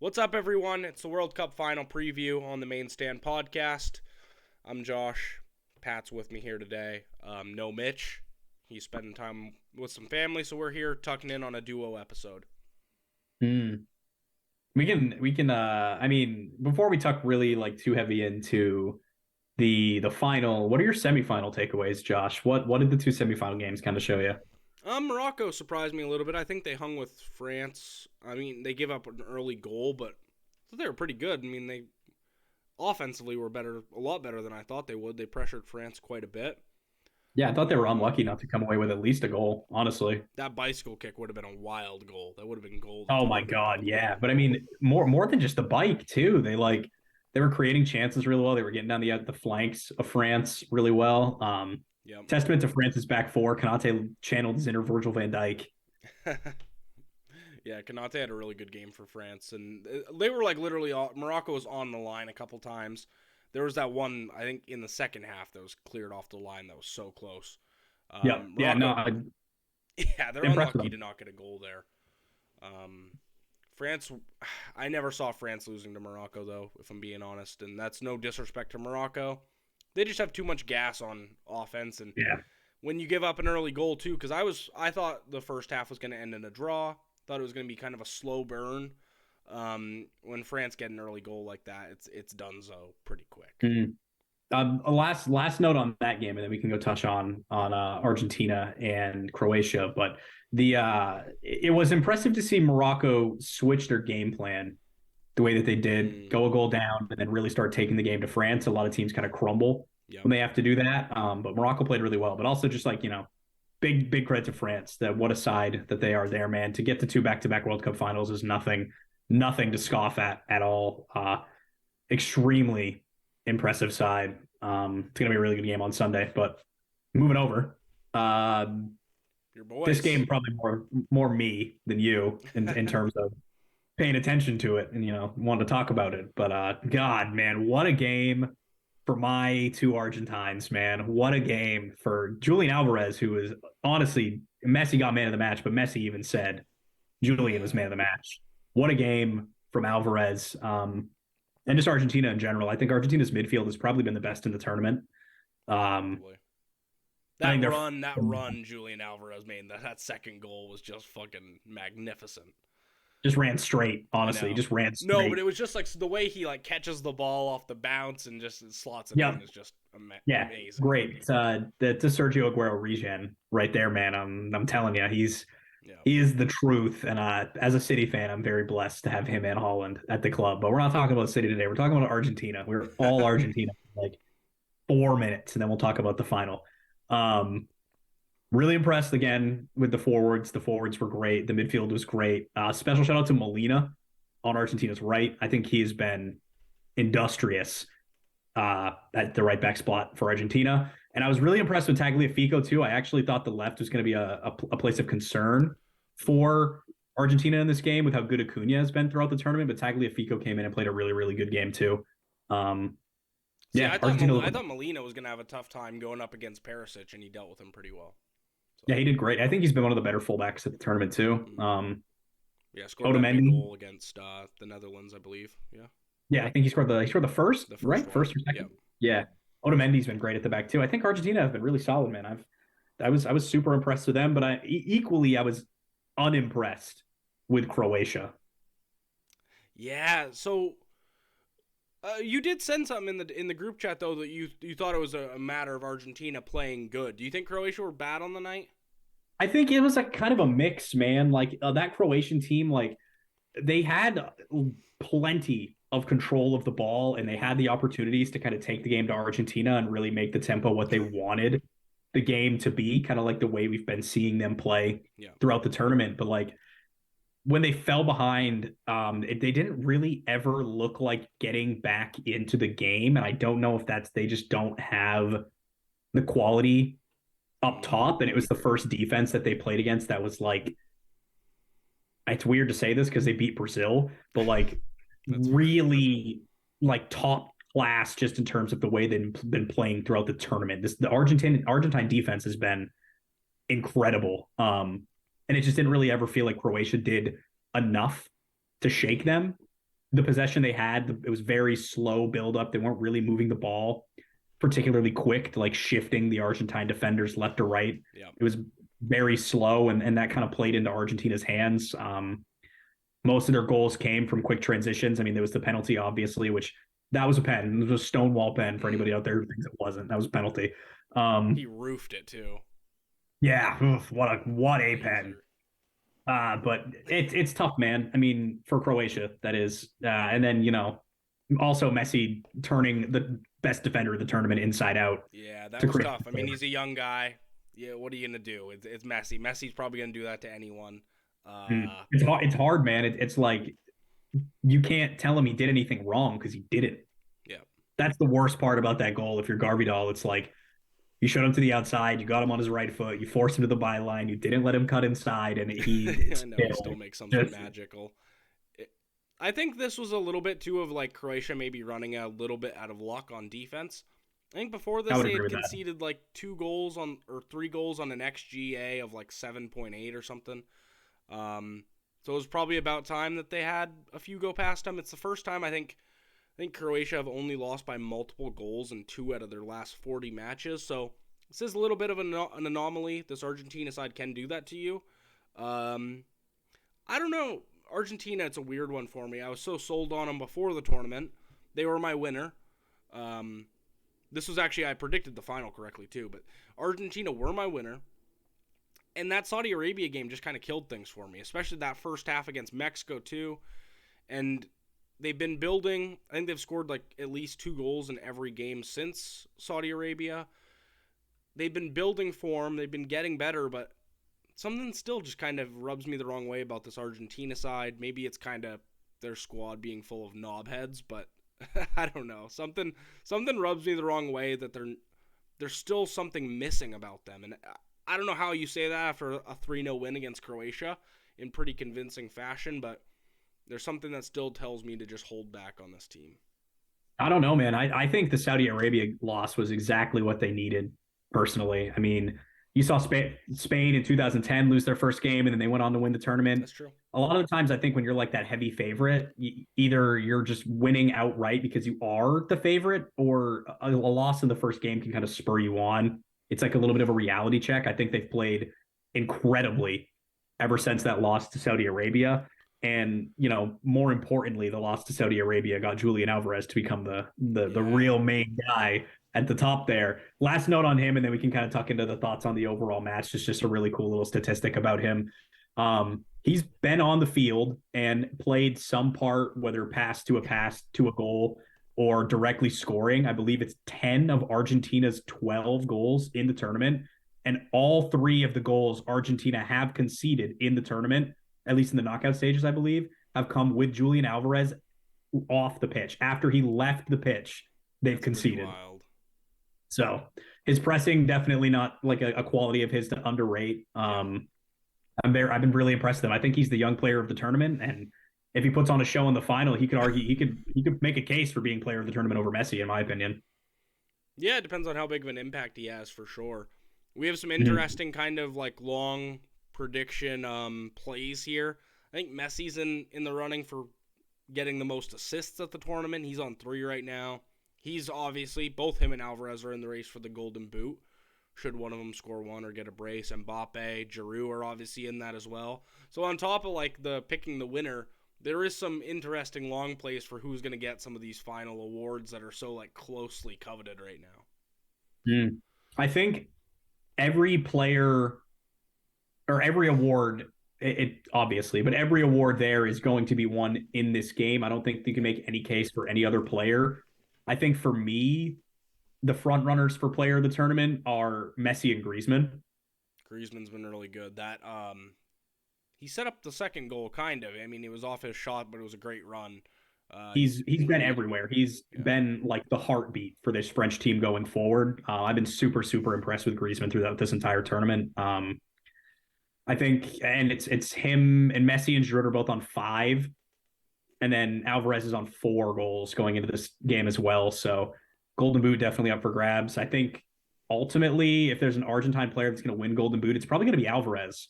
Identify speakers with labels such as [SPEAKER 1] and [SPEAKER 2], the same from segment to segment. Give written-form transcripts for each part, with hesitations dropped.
[SPEAKER 1] What's up, everyone? It's the World Cup final preview on the Main Stand podcast. I'm Josh. Pat's with me here today. No Mitch. He's spending time with some family, so we're here tucking in on a duo episode.
[SPEAKER 2] Hmm. We can before we tuck really too heavy into the final, what are your semifinal takeaways, Josh? What did the two semifinal games kind of show you?
[SPEAKER 1] Morocco surprised me a little bit. I think they hung with France. They gave up an early goal, but they were pretty good. They offensively were a lot better than I thought they would. They pressured France quite a bit.
[SPEAKER 2] Yeah, I thought they were
[SPEAKER 1] Um,
[SPEAKER 2] unlucky not to come away with at least a goal, honestly.
[SPEAKER 1] that bicycle kick would have been a wild goal. That would have been golden.
[SPEAKER 2] Oh
[SPEAKER 1] That would
[SPEAKER 2] my
[SPEAKER 1] have been
[SPEAKER 2] God,
[SPEAKER 1] double
[SPEAKER 2] yeah. But
[SPEAKER 1] gold.
[SPEAKER 2] I mean, more than just the bike too. They were creating chances really well. They were getting down the flanks of France really well.
[SPEAKER 1] Yep.
[SPEAKER 2] Testament to France's back four. Kanate channeled his inner Virgil van Dijk.
[SPEAKER 1] Yeah, Kanate had a really good game for France, and they were literally Morocco was on the line a couple times. There was that one I think in the second half that was cleared off the line that was so close.
[SPEAKER 2] Yep. Yeah. No.
[SPEAKER 1] Morocco, yeah, they're
[SPEAKER 2] Impressed with
[SPEAKER 1] unlucky
[SPEAKER 2] them.
[SPEAKER 1] to not get a goal there. Um, France, I never saw France losing to Morocco though, if I'm being honest, and that's no disrespect to Morocco. They just have too much gas on offense, and
[SPEAKER 2] Yeah.
[SPEAKER 1] when you give up an early goal too, because I thought the first half was going to end in a draw. Thought it was going to be kind of a slow burn. When France get an early goal like that, it's done so pretty quick.
[SPEAKER 2] Mm. A last note on that game, and then we can go touch on Argentina and Croatia. But it was impressive to see Morocco switch their game plan the way that they did,
[SPEAKER 1] Mm,
[SPEAKER 2] go a goal down, and then really start taking the game to France. A lot of teams kind of crumble
[SPEAKER 1] yep.
[SPEAKER 2] when they have to do that. But Morocco played really well. But also just big credit to France that what a side that they are there, man. To get to two back-to-back World Cup finals is nothing to scoff at all. Extremely impressive side. It's going to be a really good game on Sunday. But moving over, uh,
[SPEAKER 1] Your
[SPEAKER 2] this
[SPEAKER 1] boys.
[SPEAKER 2] game probably more me than you in terms of paying attention to it and wanting to talk about it. But God, man, what a game for my two Argentines, man. What a game for Julian Alvarez, who was honestly Messi got man of the match, but Messi even said Julian was
[SPEAKER 1] Yeah,
[SPEAKER 2] man of the match. What a game from Alvarez. And just Argentina in general. I think Argentina's midfield has probably been the best in the tournament. Um,
[SPEAKER 1] probably.
[SPEAKER 2] I think
[SPEAKER 1] That
[SPEAKER 2] they're
[SPEAKER 1] run Julian Alvarez made, that second goal was just fucking magnificent.
[SPEAKER 2] just ran straight.
[SPEAKER 1] I
[SPEAKER 2] Honestly,
[SPEAKER 1] know.
[SPEAKER 2] just ran
[SPEAKER 1] No, but
[SPEAKER 2] straight.
[SPEAKER 1] it was just the way he catches the ball off the bounce and just slots it in
[SPEAKER 2] Yep.
[SPEAKER 1] is just
[SPEAKER 2] Yeah.
[SPEAKER 1] amazing.
[SPEAKER 2] Great. The Sergio Aguero regen right there, man. I'm telling you,
[SPEAKER 1] Yeah.
[SPEAKER 2] he is the truth. And as a City fan, I'm very blessed to have him and Holland at the club. But we're not talking about City today. We're talking about Argentina. We're all Argentina for 4 minutes, and then we'll talk about the final. Um, Really impressed again with the forwards. The forwards were great. The midfield was great. Special shout out to Molina on Argentina's right. I think he's been industrious at the right back spot for Argentina. And I was really impressed with Tagliafico too. I actually thought the left was going to be a place of concern
[SPEAKER 1] Mm.
[SPEAKER 2] for Argentina in this game with how good Acuna has been throughout the tournament. But Tagliafico came in and played a really good game too. Um,
[SPEAKER 1] See,
[SPEAKER 2] yeah, Argentina.
[SPEAKER 1] I thought Molina was gonna have a tough time going up against Perisic, and he dealt with him pretty well.
[SPEAKER 2] Yeah,
[SPEAKER 1] So,
[SPEAKER 2] he did great. I think he's been one of the better fullbacks at the tournament too.
[SPEAKER 1] mm, yeah, scored that big
[SPEAKER 2] Otamendi.
[SPEAKER 1] goal against the Netherlands, I believe. Yeah,
[SPEAKER 2] Yeah, I think he scored the first,
[SPEAKER 1] the first
[SPEAKER 2] right?
[SPEAKER 1] one.
[SPEAKER 2] First or
[SPEAKER 1] Yep.
[SPEAKER 2] second. Yeah. Otamendi's been great at the back too. I think Argentina have been really solid, man. I was super impressed with them, but equally I was unimpressed with Croatia.
[SPEAKER 1] Yeah. So you did send something in the group chat though that you thought it was a matter of Argentina playing good. Do you think Croatia were bad on the night?
[SPEAKER 2] I think it was like kind of a mix, man. That Croatian team, they had plenty of control of the ball and they had the opportunities to kind of take the game to Argentina and really make the tempo what they wanted the game to be, kind of like the way we've been seeing them play
[SPEAKER 1] Yeah.
[SPEAKER 2] throughout the tournament. But when they fell behind, they didn't really ever look like getting back into the game. And I don't know if that's they just don't have the quality up
[SPEAKER 1] Mm,
[SPEAKER 2] top. And it was the first defense that they played against that was it's weird to say this because they beat Brazil, but
[SPEAKER 1] that's fair.
[SPEAKER 2] really top class just in terms of the way they've been playing throughout the tournament. The Argentine defense has been incredible. And it just didn't really ever feel like Croatia did enough to shake them. the possession they had, it was very slow build up. They weren't really moving the ball particularly quick to like shifting the Argentine defenders left or right.
[SPEAKER 1] Yeah.
[SPEAKER 2] It was very slow, and that kind of played into Argentina's hands. Most of their goals came from quick transitions. I mean, there was the penalty, obviously, which that was a pen. It was a stonewall pen for anybody out there who thinks it wasn't. That was a penalty.
[SPEAKER 1] He roofed it too.
[SPEAKER 2] Yeah, oof, what a pen.
[SPEAKER 1] Laser.
[SPEAKER 2] But it's tough, man. I mean, for Croatia, that is. And then, also Messi turning the best defender of the tournament inside out
[SPEAKER 1] Yeah, that
[SPEAKER 2] to
[SPEAKER 1] was
[SPEAKER 2] create.
[SPEAKER 1] tough. I mean, he's a young guy. Yeah, what are you gonna do? It's Messi. Messi's probably gonna do that to anyone.
[SPEAKER 2] It's hard. It's hard, man. It's like you can't tell him he did anything wrong because he didn't.
[SPEAKER 1] Yeah.
[SPEAKER 2] That's the worst part about that goal. If you're Garvidal, it's like you showed him to the outside, you got him on his right foot, you forced him to the byline, you didn't let him cut inside, and he
[SPEAKER 1] I know he still makes something magical. I think this was a little bit too of like Croatia maybe running a little bit out of luck on defense. I think before this they had conceded like 3 goals on an XGA of like 7.8 or something. So it was probably about time that they had a few go past them. It's the first time I think Croatia have only lost by multiple goals in 2 out of their last 40 matches. So this is a little bit of an anomaly. This Argentina side can do that to you. I don't know. Argentina, it's a weird one for me. I was so sold on them before the tournament. They were my winner. This was actually, I predicted the final correctly too, but Argentina were my winner. And that Saudi Arabia game just kind of killed things for me, especially that first half against Mexico too. And they've been building. I think they've scored like at least 2 goals in every game since Saudi Arabia. They've been building form. They've been getting better, but something still just kind of rubs me the wrong way about this Argentina side. Maybe it's kind of their squad being full of knobheads, but I don't know. Something rubs me the wrong way that there's still something missing about them. And I don't know how you say that after a 3-0 win against Croatia in pretty convincing fashion, but there's something that still tells me to just hold back on this team.
[SPEAKER 2] I don't know, man. I think the Saudi Arabia loss was exactly what they needed, personally. I mean, you saw Spain in 2010 lose their first game, and then they went on to win the tournament.
[SPEAKER 1] That's true.
[SPEAKER 2] A lot of the times, I think when you're like that heavy favorite, either you're just winning outright because you are the favorite, or a loss in the first game can kind of spur you on. It's like a little bit of a reality check. I think they've played incredibly ever since that loss to Saudi Arabia. And, more importantly, the loss to Saudi Arabia got Julian Alvarez to become the real main guy at the top there. Last note on him, and then we can kind of tuck into the thoughts on the overall match. Just a really cool little statistic about him. He's been on the field and played some part, whether pass to a goal or directly scoring. I believe it's 10 of Argentina's 12 goals in the tournament. And all 3 of the goals Argentina have conceded in the tournament, at least in the knockout stages, I believe, have come with Julian Alvarez off the pitch. After he left the pitch, they've conceded.
[SPEAKER 1] Wild.
[SPEAKER 2] So his pressing, definitely not like a quality of his to underrate. I've been really impressed with him. I think he's the young player of the tournament, and if he puts on a show in the final, he could argue he could make a case for being player of the tournament over Messi, in my opinion.
[SPEAKER 1] Yeah, it depends on how big of an impact he has, for sure. We have some interesting kind of like long prediction plays here. I think Messi's in the running for getting the most assists at the tournament. He's on 3 right now. He's obviously, both him and Alvarez are in the race for the Golden Boot, should one of them score 1 or get a brace. Mbappe, Giroud are obviously in that as well. So on top of like the picking the winner, there is some interesting long plays for who's going to get some of these final awards that are so like closely coveted right now.
[SPEAKER 2] I think every player or every award, it obviously, but every award there is going to be won in this game. I don't think you can make any case for any other player. I think for me, the front runners for player of the tournament are Messi and Griezmann.
[SPEAKER 1] Griezmann's been really good. That he set up the second goal, kind of. I mean, it was off his shot, but it was a great run.
[SPEAKER 2] He's been everywhere. He's been like the heartbeat for this French team going forward. I've been super, super impressed with Griezmann throughout this entire tournament. I think, and it's him and Messi and Giroud are both on 5, and then Alvarez is on 4 goals going into this game as well. So Golden Boot definitely up for grabs. I think ultimately, if there's an Argentine player that's going to win Golden Boot, it's probably going to be Alvarez.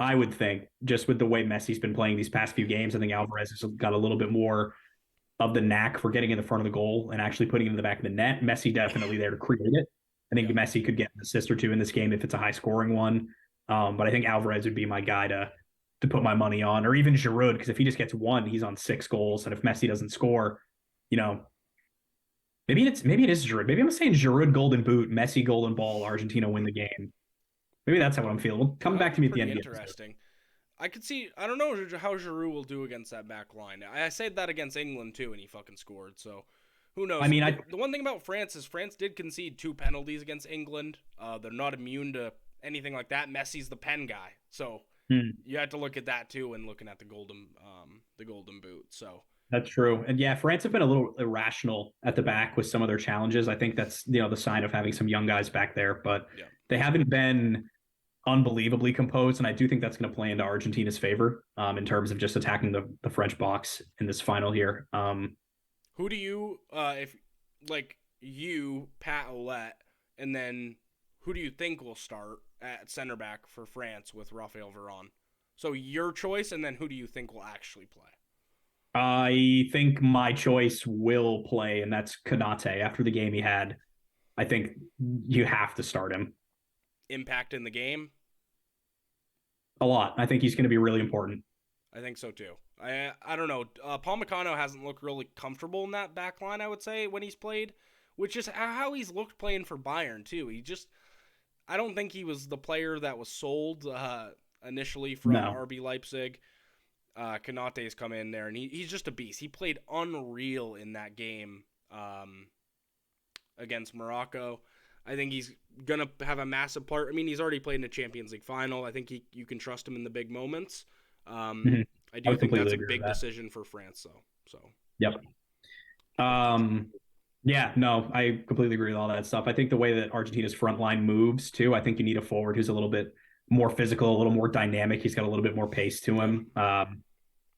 [SPEAKER 2] I would think, just with the way Messi's been playing these past few games, I think Alvarez has got a little bit more of the knack for getting in the front of the goal and actually putting it in the back of the net. Messi definitely there to create it. I think
[SPEAKER 1] Yeah.
[SPEAKER 2] Messi could get an assist or two in this game if it's a high scoring one. But I think Alvarez would be my guy to put my money on, or even Giroud, because if he just gets one, he's on 6 goals. And if Messi doesn't score, you know, maybe it is Giroud. Maybe I'm saying Giroud golden boot, Messi golden ball, Argentina win the game. Maybe that's how I'm feeling. Well, come
[SPEAKER 1] That would
[SPEAKER 2] back
[SPEAKER 1] be
[SPEAKER 2] to me at the
[SPEAKER 1] pretty
[SPEAKER 2] end of the episode.
[SPEAKER 1] interesting. I could see. I don't know how Giroud will do against that back line. I said that against England too, and he fucking scored. So who knows?
[SPEAKER 2] I mean,
[SPEAKER 1] The one thing about France is France did concede 2 penalties against England. They're not immune to anything like that. Messi's the pen guy, so
[SPEAKER 2] hmm,
[SPEAKER 1] you have to look at that too when looking at the golden boot. So
[SPEAKER 2] that's true. And yeah, France have been a little irrational at the back with some of their challenges. I think that's the sign of having some young guys back there, but
[SPEAKER 1] yeah.
[SPEAKER 2] they haven't been unbelievably composed, and I do think that's going to play into Argentina's favor in terms of just attacking the French box in this final here.
[SPEAKER 1] Who do you if like you Pat Olet, and then who do you think will start at center back for France with Raphael Varane? So your choice, and then who do you think will actually play?
[SPEAKER 2] I think my choice will play, and that's Konate. After the game he had, I think you have to start him
[SPEAKER 1] Impact in the game?
[SPEAKER 2] a lot. I think he's going to be really important.
[SPEAKER 1] I think so too. I don't know. Paul Meccano hasn't looked really comfortable in that back line, I would say, when he's played, which is how he's looked playing for Bayern too. I don't think he was the player that was sold initially from
[SPEAKER 2] No,
[SPEAKER 1] RB Leipzig. Konate's come in there, and he's just a beast. He played unreal in that game against Morocco. I think he's gonna have a massive part. I mean, he's already played in a Champions League final. I think you can trust him in the big moments. Um,
[SPEAKER 2] mm-hmm.
[SPEAKER 1] I
[SPEAKER 2] I
[SPEAKER 1] do
[SPEAKER 2] would
[SPEAKER 1] think that's
[SPEAKER 2] completely
[SPEAKER 1] a
[SPEAKER 2] agree with
[SPEAKER 1] big
[SPEAKER 2] that.
[SPEAKER 1] decision for France, though. So
[SPEAKER 2] Yep. Yeah, no, I completely agree with all that stuff. I think the way that Argentina's front line moves too, I think you need a forward who's a little bit more physical, a little more dynamic. He's got a little bit more pace to
[SPEAKER 1] yeah.
[SPEAKER 2] him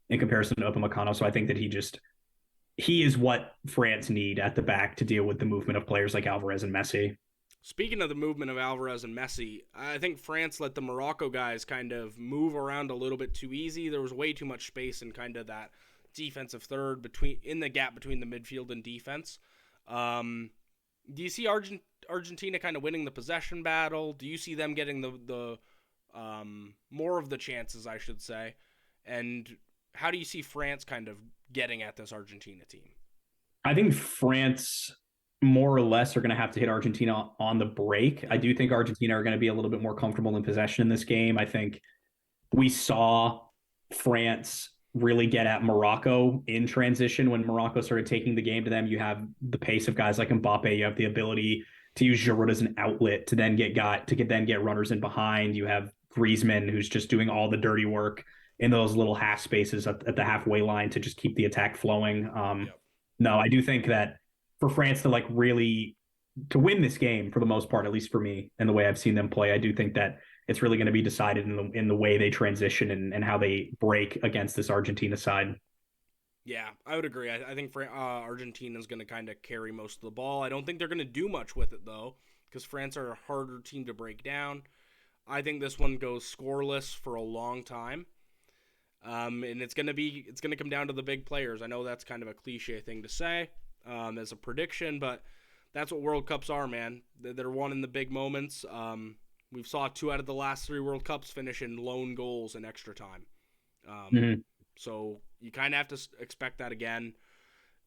[SPEAKER 2] in comparison to Upamecano. So I think that he is what France need at the back to deal with the movement of players like Alvarez and Messi.
[SPEAKER 1] Speaking of the movement of Alvarez and Messi, I think France let the Morocco guys kind of move around a little bit too easy. There was way too much space in kind of that defensive third in the gap between the midfield and defense. Um, do you see Argentina kind of winning the possession battle? Do you see them getting the more of the chances, I should say? And how do you see France kind of getting at this Argentina team?
[SPEAKER 2] I think France more or less are going to have to hit Argentina on the break. I
[SPEAKER 1] Yeah,
[SPEAKER 2] do think Argentina are going to be a little bit more comfortable in possession in this game. I think we saw France really get at Morocco in transition when Morocco started taking the game to them. You have the pace of guys like Mbappe. You have the ability to use Giroud as an outlet to then get runners in behind. You have Griezmann who's just doing all the dirty work in those little half spaces at the halfway line to just keep the attack flowing.
[SPEAKER 1] yeah.
[SPEAKER 2] No, I do think that for France to really to win this game for the most part, at least for me, and the way I've seen them play, I do think that it's really going to be decided in the way they transition and how they break against this Argentina side.
[SPEAKER 1] Yeah, I would agree. I think Argentina's going to kind of carry most of the ball. I don't think they're going to do much with it, though, because France are a harder team to break down. I think this one goes scoreless for a long time. And it's gonna come down to the big players. I know that's kind of a cliche thing to say as a prediction, but that's what World Cups are, man. They're won in the big moments. We've saw 2 out of the last 3 World Cups finish in lone goals in extra time. Um,
[SPEAKER 2] Mm-hmm.
[SPEAKER 1] so you kind of have to expect that again.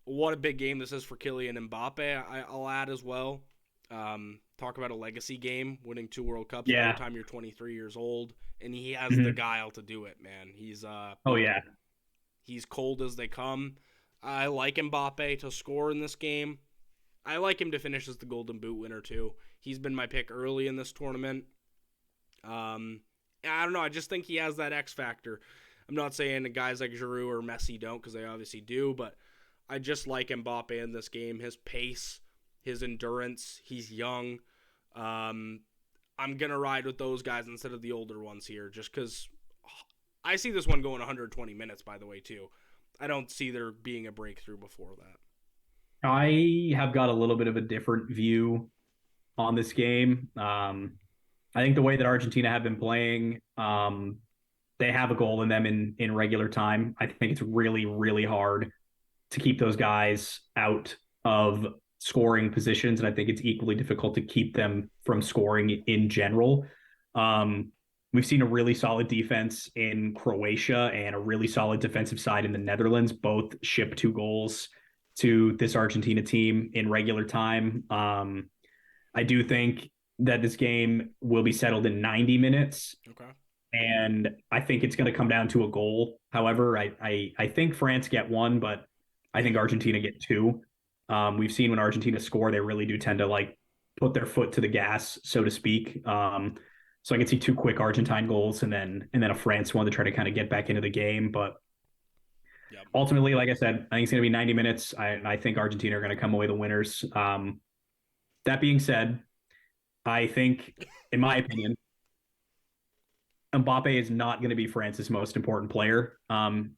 [SPEAKER 1] What a big game this is for Kylian Mbappe. I'll add as well. Talk about a legacy game, winning 2 World Cups by the
[SPEAKER 2] Yeah.
[SPEAKER 1] time you're 23 years old, and he has the
[SPEAKER 2] Mm-hmm.
[SPEAKER 1] guile to do it, man.
[SPEAKER 2] Oh yeah.
[SPEAKER 1] He's cold as they come. I like Mbappe to score in this game. I like him to finish as the Golden Boot winner too. He's been my pick early in this tournament. I don't know. I just think he has that X factor. I'm not saying guys like Giroud or Messi don't, because they obviously do, but I just like Mbappe in this game. His pace, his endurance. He's young. I'm gonna ride with those guys instead of the older ones here, just because I see this one going 120 minutes. By the way, too. I don't see there being a breakthrough before that.
[SPEAKER 2] I have got a little bit of a different view on this game. I think the way that Argentina have been playing, they have a goal in them in regular time. I think it's really, really hard to keep those guys out of scoring positions, and I think it's equally difficult to keep them from scoring in general. Um, we've seen a really solid defense in Croatia and a really solid defensive side in the Netherlands. Both ship 2 goals to this Argentina team in regular time. I do think that this game will be settled in 90 minutes,
[SPEAKER 1] Okay.
[SPEAKER 2] and I think it's going to come down to a goal. However, I think France get one, but I think Argentina get two. We've seen when Argentina score, they really do tend to like put their foot to the gas, so to speak. So I can see two quick Argentine goals and then a France one to try to kind of get back into the game. But
[SPEAKER 1] Yep.
[SPEAKER 2] ultimately, like I said, I think it's going to be 90 minutes. I think Argentina are going to come away the winners. That being said, I think, in my opinion, Mbappe is not going to be France's most important player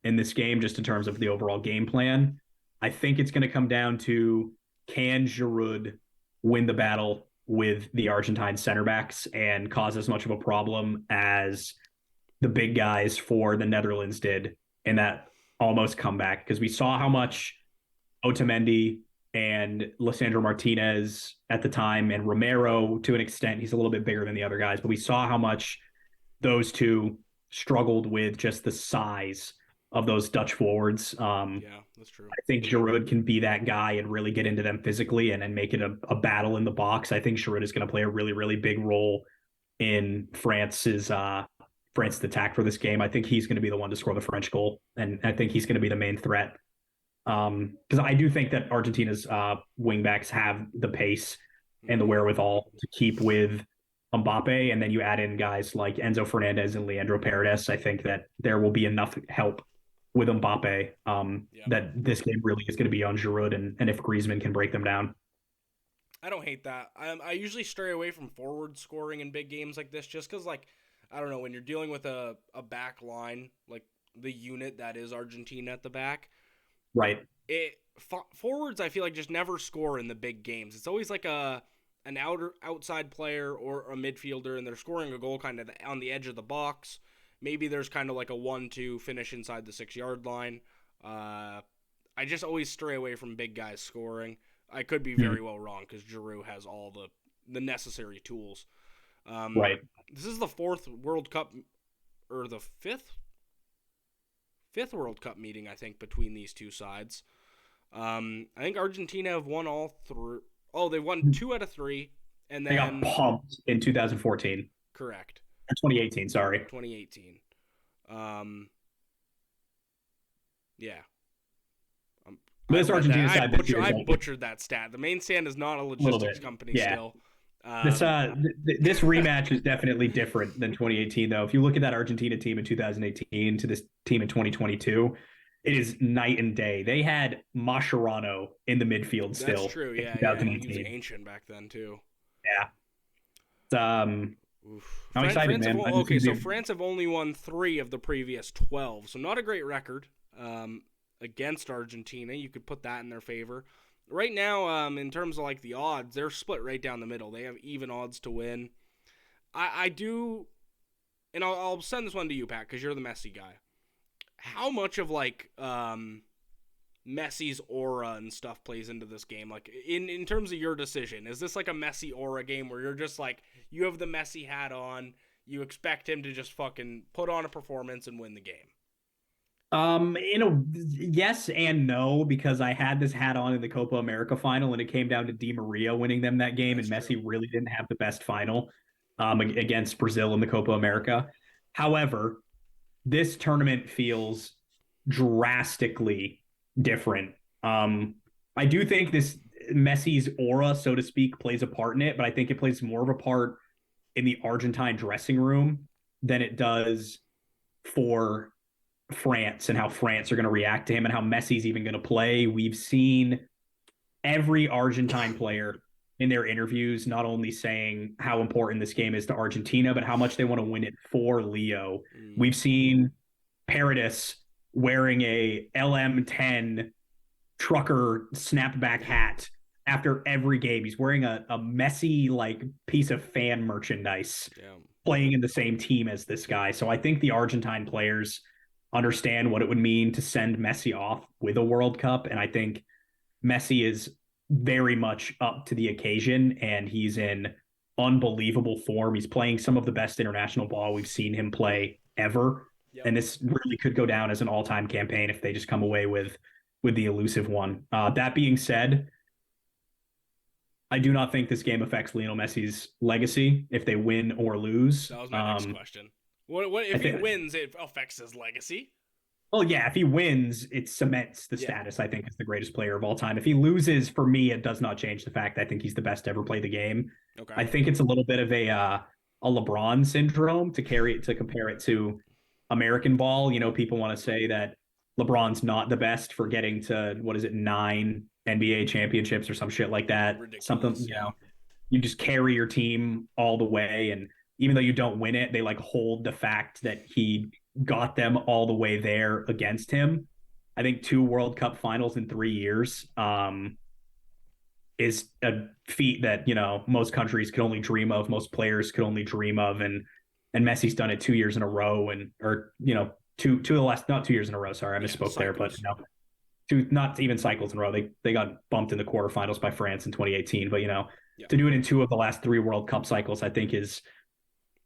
[SPEAKER 2] in this game, just in terms of the overall game plan. I think it's going to come down to, can Giroud win the battle with the Argentine center backs and cause as much of a problem as the big guys for the Netherlands did in that almost comeback? Because we saw how much Otamendi and Lissandro Martinez at the time, and Romero to an extent, he's a little bit bigger than the other guys, but we saw how much those two struggled with just the size of those Dutch forwards.
[SPEAKER 1] Yeah, that's true.
[SPEAKER 2] I think Giroud can be that guy and really get into them physically and make it a battle in the box. I think Giroud is going to play a really, really big role in France's attack for this game. I think he's going to be the one to score the French goal, and I think he's going to be the main threat. Because I do think that Argentina's wingbacks have the pace and the wherewithal to keep with Mbappe, and then you add in guys like Enzo Fernandez and Leandro Paredes. I think that there will be enough help with Mbappe
[SPEAKER 1] Yep.
[SPEAKER 2] that this game really is going to be on Giroud, and if Griezmann can break them down.
[SPEAKER 1] I don't hate that. I usually stray away from forward scoring in big games like this just because, like, I don't know, when you're dealing with a back line, like the unit that is Argentina at the back,
[SPEAKER 2] Right.
[SPEAKER 1] forwards I feel like just never score in the big games. It's always like an outside player or a midfielder, and they're scoring a goal kind of on the edge of the box. Maybe there's kind of like a 1-2 finish inside the 6-yard line. I just always stray away from big guys scoring. I could be very well wrong because Giroud has all the necessary tools.
[SPEAKER 2] Right.
[SPEAKER 1] This is the fourth World Cup, or the fifth World Cup meeting, I think, between these two sides. I think Argentina have won all three. Oh, they won 2 out of 3, and
[SPEAKER 2] They got
[SPEAKER 1] then
[SPEAKER 2] pumped in 2014
[SPEAKER 1] correct
[SPEAKER 2] or 2018. Sorry.
[SPEAKER 1] 2018. Yeah.
[SPEAKER 2] But this Argentina side this year is
[SPEAKER 1] I
[SPEAKER 2] like
[SPEAKER 1] butchered that stat. The main stand is not a logistics company
[SPEAKER 2] Yeah.
[SPEAKER 1] still.
[SPEAKER 2] This rematch is definitely different than 2018, though. If you look at that Argentina team in 2018 to this team in 2022, it is night and day. They had Mascherano in the midfield still.
[SPEAKER 1] That's true.
[SPEAKER 2] In
[SPEAKER 1] Yeah. He was
[SPEAKER 2] 2018.
[SPEAKER 1] ancient back then too.
[SPEAKER 2] Yeah. I'm excited,
[SPEAKER 1] France
[SPEAKER 2] man.
[SPEAKER 1] so France have only won 3 of the previous 12, so not a great record against Argentina. You could put that in their favor. Right now, in terms of like the odds, they're split right down the middle. They have even odds to win. I do, and I'll send this one to you, Pat, because you're the Messi guy. How much of like Messi's aura and stuff plays into this game? Like in terms of your decision, is this like a Messi aura game where you're just like, you have the Messi hat on, you expect him to just fucking put on a performance and win the game?
[SPEAKER 2] Yes and no, because I had this hat on in the Copa America final, and it came down to Di Maria winning them that game,
[SPEAKER 1] That's
[SPEAKER 2] and Messi
[SPEAKER 1] true.
[SPEAKER 2] really didn't have the best final against Brazil in the Copa America. However, this tournament feels drastically different. I do think this Messi's aura, so to speak, plays a part in it, but I think it plays more of a part in the Argentine dressing room than it does for France and how France are going to react to him and how Messi's even going to play. We've seen every Argentine player in their interviews not only saying how important this game is to Argentina, but how much they want to win it for Leo. We've seen Paredes wearing a LM10 trucker snapback hat after every game. He's wearing a Messi like piece of fan merchandise.
[SPEAKER 1] Yeah.
[SPEAKER 2] playing in the same team as this guy. So I think the Argentine players understand what it would mean to send Messi off with a World Cup. And I think Messi is very much up to the occasion and he's in unbelievable form. He's playing some of the best international ball we've seen him play ever.
[SPEAKER 1] Yep.
[SPEAKER 2] And this really could go down as an all-time campaign if they just come away with the elusive one. That being said, I do not think this game affects Lionel Messi's legacy if they win or lose.
[SPEAKER 1] That was my next question. What if he wins? It affects his legacy.
[SPEAKER 2] Well, yeah, if he wins, it cements the status, I think, as the greatest player of all time. If he loses, for me, it does not change the fact I think he's the best to ever play the game.
[SPEAKER 1] Okay.
[SPEAKER 2] I think it's a little bit of a LeBron syndrome to compare it to American ball. You know, people want to say that LeBron's not the best for getting to, what is it, 9 NBA championships or some shit like that.
[SPEAKER 1] Ridiculous,
[SPEAKER 2] Something, you know, you just carry your team all the way. And even though you don't win it, they like hold the fact that he got them all the way there against him. I think 2 World Cup finals in 3 years is a feat that, you know, most countries could only dream of, most players could only dream of. And Messi's done it 2 years in a row or, you know, two of the last, not 2 years in a row. Sorry, I misspoke there, but you know, 2, not even cycles in a row. They got bumped in the quarterfinals by France in 2018, but you know, to do it in 2 of the last 3 World Cup cycles, I think is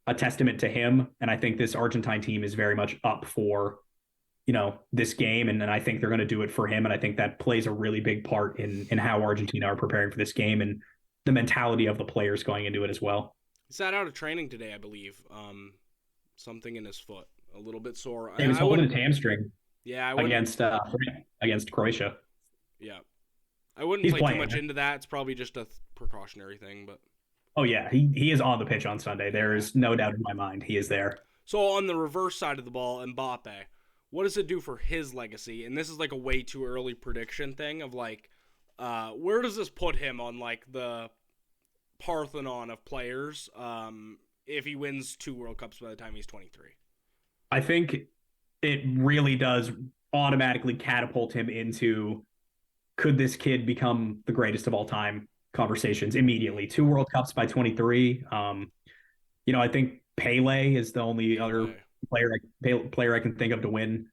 [SPEAKER 2] a testament to him. And I think this Argentine team is very much up for, you know, this game. And I think they're going to do it for him. And I think that plays a really big part in how Argentina are preparing for this game and the mentality of the players going into it as well.
[SPEAKER 1] He sat out of training today, I believe. Something in his foot, a little bit sore.
[SPEAKER 2] He was holding his hamstring.
[SPEAKER 1] Yeah,
[SPEAKER 2] against Croatia.
[SPEAKER 1] Yeah, I wouldn't play too much into that. It's probably just a precautionary thing, but.
[SPEAKER 2] Oh yeah, he is on the pitch on Sunday. There is no doubt in my mind he is there.
[SPEAKER 1] So on the reverse side of the ball, Mbappe, what does it do for his legacy? And this is like a way too early prediction thing of like, where does this put him on like the Parthenon of players if he wins 2 World Cups by the time he's 23?
[SPEAKER 2] I think it really does automatically catapult him into, could this kid become the greatest of all time conversations immediately. 2 World Cups by 23. You know, I think Pele is the only other player I can think of to win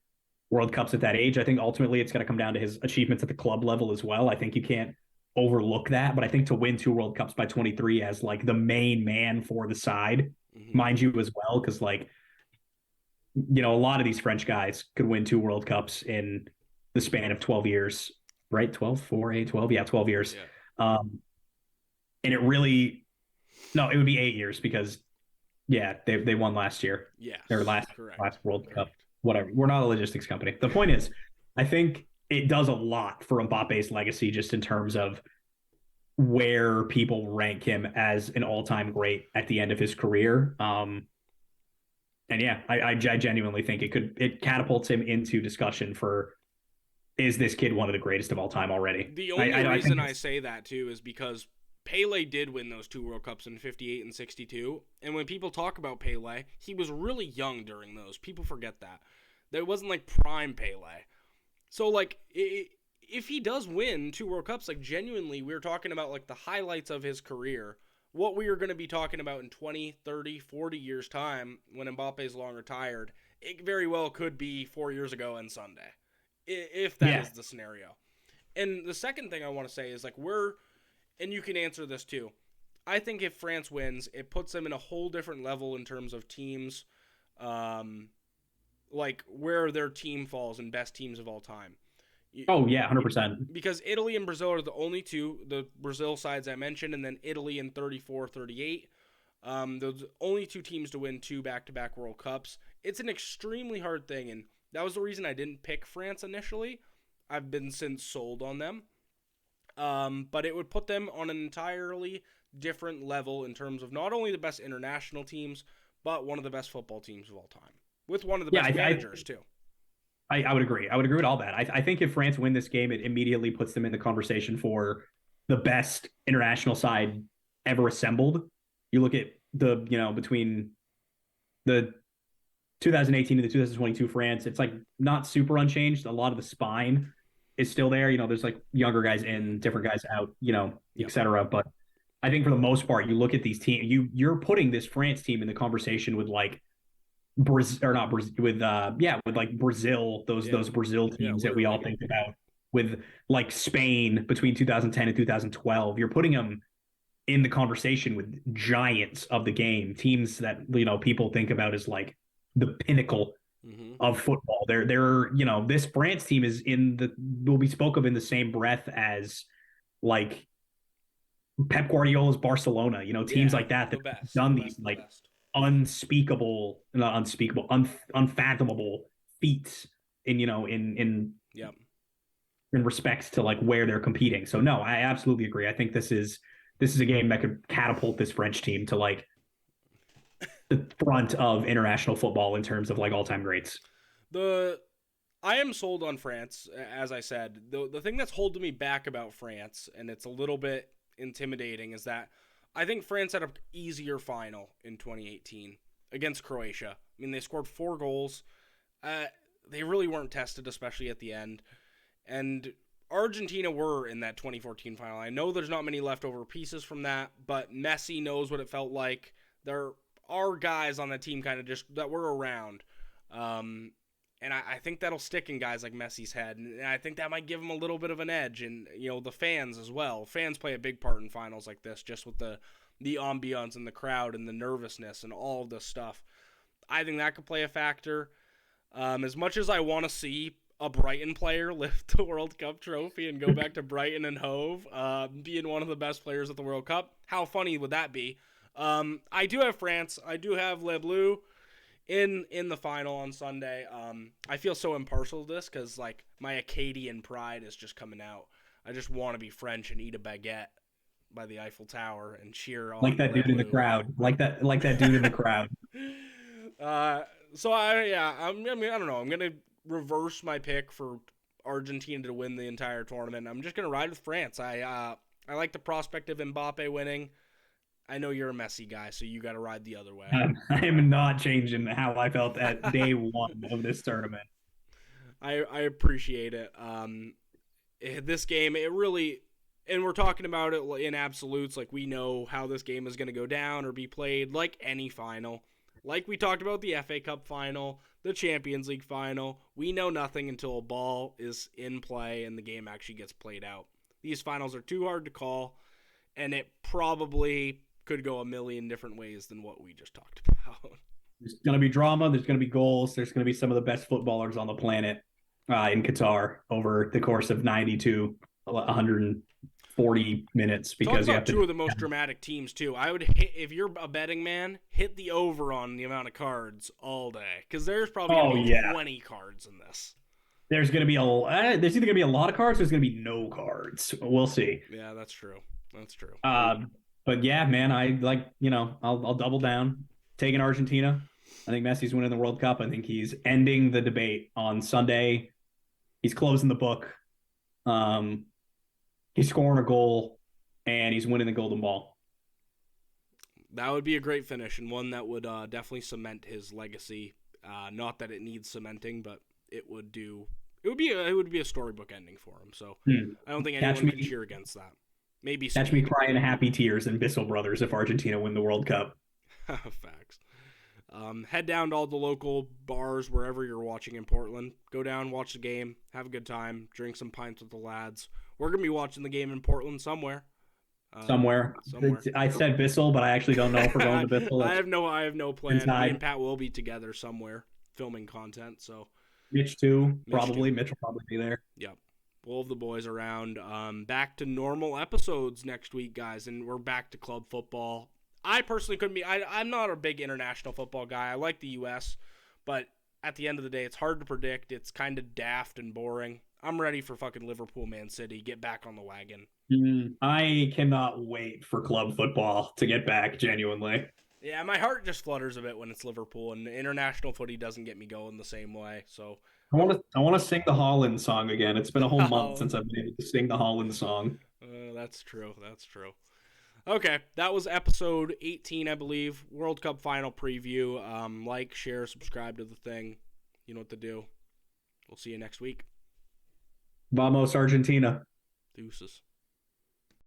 [SPEAKER 2] World Cups at that age. I think ultimately it's going to come down to his achievements at the club level as well. I think you can't overlook that, but I think to win 2 World Cups by 23 as like the main man for the side, mind you, as well, because like, you know, a lot of these French guys could win 2 World Cups in the span of 12 years, right? 12, 4, 8, 12. Yeah, 12 years. Yeah. And it really, no, it would be 8 years because, yeah, they won last year.
[SPEAKER 1] Yeah.
[SPEAKER 2] Their last World Cup. Whatever. We're not a logistics company. The point is, I think it does a lot for Mbappe's legacy just in terms of where people rank him as an all-time great at the end of his career. And yeah, I genuinely think it catapults him into discussion for, is this kid one of the greatest of all time already?
[SPEAKER 1] The only reason I say that too is because Pele did win those 2 World Cups in 58 and 62. And when people talk about Pele, he was really young during those. People forget that. That wasn't like prime Pele. So like if he does win 2 World Cups, like genuinely, we're talking about like the highlights of his career. What we are going to be talking about in 20, 30, 40 years time when Mbappe is long retired, it very well could be 4 years ago and Sunday. If that is the scenario. And the second thing I want to say is like and you can answer this too. I think if France wins, it puts them in a whole different level in terms of teams, like where their team falls in best teams of all time.
[SPEAKER 2] Oh, yeah, 100%.
[SPEAKER 1] Because Italy and Brazil are the only two, the Brazil sides I mentioned, and then Italy in 34, 38. Those only 2 teams to win 2 back-to-back World Cups. It's an extremely hard thing, and that was the reason I didn't pick France initially. I've been since sold on them. But it would put them on an entirely different level in terms of not only the best international teams, but one of the best football teams of all time. With one of the best managers, too.
[SPEAKER 2] I would agree. I would agree with all that. I think if France win this game, it immediately puts them in the conversation for the best international side ever assembled. You look at the, you know, between the 2018 and the 2022 France, it's like not super unchanged. A lot of the spine is still there. You know, there's like younger guys in, different guys out, you know, et cetera. But I think for the most part, you look at these teams, you're putting this France team in the conversation with like Brazil or not Brazil with with like Brazil,
[SPEAKER 1] Yeah.
[SPEAKER 2] those Brazil
[SPEAKER 1] Yeah,
[SPEAKER 2] teams that we all
[SPEAKER 1] literally.
[SPEAKER 2] think about, with like Spain between 2010 and 2012. You're putting them in the conversation with giants of the game, teams that people think about as like the pinnacle
[SPEAKER 1] Mm-hmm.
[SPEAKER 2] of football. They're this France team is in the will be spoke of in the same breath as like Pep Guardiola's Barcelona, teams
[SPEAKER 1] Yeah,
[SPEAKER 2] like that
[SPEAKER 1] the
[SPEAKER 2] that have
[SPEAKER 1] best, the
[SPEAKER 2] done these
[SPEAKER 1] best, the
[SPEAKER 2] like
[SPEAKER 1] best.
[SPEAKER 2] not unspeakable, unfathomable feats in
[SPEAKER 1] Yep.
[SPEAKER 2] in respects to like where they're competing. So no, I absolutely agree. I think this is a game that could catapult this French team to like the front of international football in terms of like all-time greats.
[SPEAKER 1] The I am sold on France, as I said. The thing that's holding me back about France, and it's a little bit intimidating, is that I think France had an easier final in 2018 against Croatia. I mean, they scored 4 goals. Uh, they really weren't tested, especially at the end. And Argentina were in that 2014 final. I know there's not many leftover pieces from that, but Messi knows what it felt like. There are guys on that team kind of just that were around. Um, and I think that'll stick in guys like Messi's head. And I think that might give him a little bit of an edge. And, the fans as well. Fans play a big part in finals like this, just with the ambiance and the crowd and the nervousness and all of this stuff. I think that could play a factor. As much as I want to see a Brighton player lift the World Cup trophy and go back to Brighton and Hove, being one of the best players at the World Cup, how funny would that be? I do have France. I do have Les Bleus in the final on Sunday. I feel so impartial to this because like my Acadian pride is just coming out. I just want to be French and eat a baguette by the Eiffel Tower and cheer
[SPEAKER 2] Like
[SPEAKER 1] on
[SPEAKER 2] that
[SPEAKER 1] Les
[SPEAKER 2] dude in the
[SPEAKER 1] Bleus.
[SPEAKER 2] crowd, like that dude in the crowd.
[SPEAKER 1] uh, I mean, I don't know. I'm gonna reverse my pick for Argentina to win the entire tournament. I'm just gonna ride with France. I like the prospect of Mbappe winning. I know you're a Messi guy, so you got to ride the other way.
[SPEAKER 2] I am not changing how I felt at day one of this tournament.
[SPEAKER 1] I appreciate it. This game, it really, and we're talking about it in absolutes. Like we know how this game is going to go down or be played, like any final. Like we talked about the FA Cup final, the Champions League final. We know nothing until a ball is in play and the game actually gets played out. These finals are too hard to call, and it probably could go a million different ways than what we just talked about.
[SPEAKER 2] There's going to be drama. There's going to be goals. There's going to be some of the best footballers on the planet in Qatar over the course of 90 to 140 minutes
[SPEAKER 1] Talk
[SPEAKER 2] because you
[SPEAKER 1] about
[SPEAKER 2] have
[SPEAKER 1] two
[SPEAKER 2] to.
[SPEAKER 1] of the most dramatic teams too. I would hit, if you're a betting man, hit the over on the amount of cards all day because there's probably
[SPEAKER 2] Oh,
[SPEAKER 1] gonna be
[SPEAKER 2] yeah.
[SPEAKER 1] 20 cards in this.
[SPEAKER 2] There's going to be there's either going to be a lot of cards. There's going to be no cards. We'll see.
[SPEAKER 1] Yeah, that's true. That's true.
[SPEAKER 2] But yeah, man, I like I'll double down, taking Argentina. I think Messi's winning the World Cup. I think he's ending the debate on Sunday. He's closing the book. Um, he's scoring a goal, and he's winning the Golden Ball.
[SPEAKER 1] That would be a great finish and one that would definitely cement his legacy. Not that it needs cementing, but it would do. It would be a storybook ending for him. So I don't think anyone could cheer against that. Maybe
[SPEAKER 2] Catch me crying happy tears in Bissell Brothers if Argentina win the World Cup.
[SPEAKER 1] Facts. Head down to all the local bars wherever you're watching in Portland. Go down, watch the game, have a good time, drink some pints with the lads. We're gonna be watching the game in Portland somewhere.
[SPEAKER 2] Somewhere. I said Bissell, but I actually don't know if we're going to Bissell.
[SPEAKER 1] I have no plan.
[SPEAKER 2] Inside.
[SPEAKER 1] Me and Pat will be together somewhere filming content. So
[SPEAKER 2] Mitch too, probably. Mitch will probably be there.
[SPEAKER 1] Yep. All of the boys around. Back to normal episodes next week, guys, and we're back to club football. I personally couldn't be. I'm not a big international football guy. I like the U.S., but at the end of the day, it's hard to predict. It's kind of daft and boring. I'm ready for fucking Liverpool, Man City. Get back on the wagon.
[SPEAKER 2] I cannot wait for club football to get back, genuinely.
[SPEAKER 1] Yeah, my heart just flutters a bit when it's Liverpool, and international footy doesn't get me going the same way. So
[SPEAKER 2] I want to sing the Holland song again. It's been a whole month since I've been able to sing the Holland song.
[SPEAKER 1] That's true. That's true. Okay, that was episode 18, I believe. World Cup final preview. Like, share, subscribe to the thing. You know what to do. We'll see you next week.
[SPEAKER 2] Vamos, Argentina.
[SPEAKER 1] Deuces.